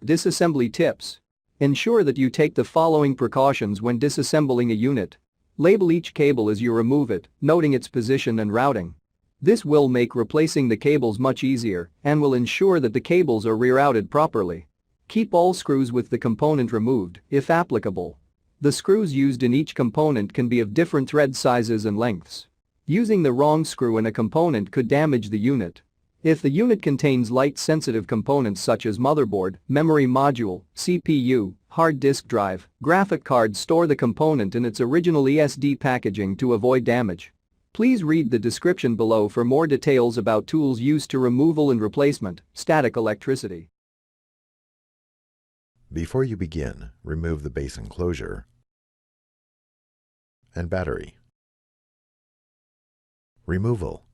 Disassembly tips. Ensure that you take the following precautions when disassembling a unit. Label each cable as you remove it, noting its position and routing. This will make replacing the cables much easier and will ensure that the cables are rerouted properly. Keep all screws with the component removed, if applicable. The screws used in each component can be of different thread sizes and lengths. Using the wrong screw in a component could damage the unit. If the unit contains light-sensitive components such as motherboard, memory module, CPU, hard disk drive, graphic card, store the component in its original ESD packaging to avoid damage. Please read the description below for more details about tools used to removal and replacement, static electricity. Before you begin, remove the base enclosure and battery. Removal.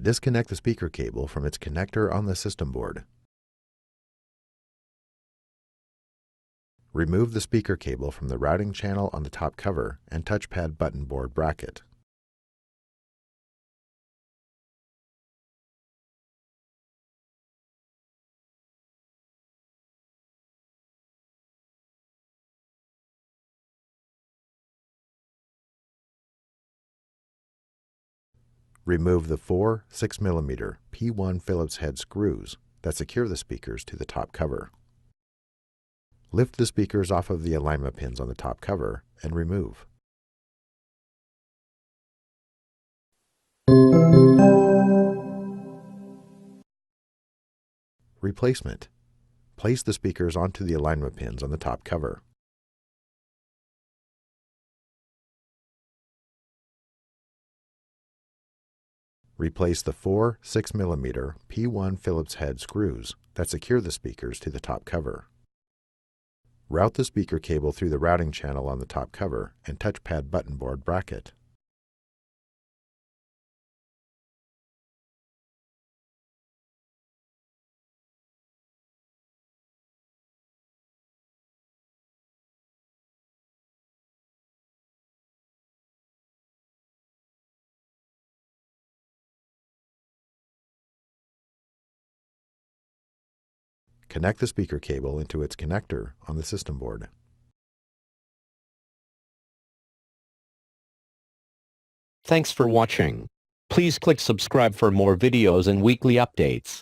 Disconnect the speaker cable from its connector on the system board. Remove the speaker cable from the routing channel on the top cover and touchpad button board bracket. Remove the four 6mm P1 Phillips head screws that secure the speakers to the top cover. Lift the speakers off of the alignment pins on the top cover and remove. Replacement. Place the speakers onto the alignment pins on the top cover. Replace the four 6mm P1 Phillips head screws that secure the speakers to the top cover. Route the speaker cable through the routing channel on the top cover and touchpad button board bracket. Connect the speaker cable into its connector on the system board. Thanks for watching. Please click subscribe for more videos and weekly updates.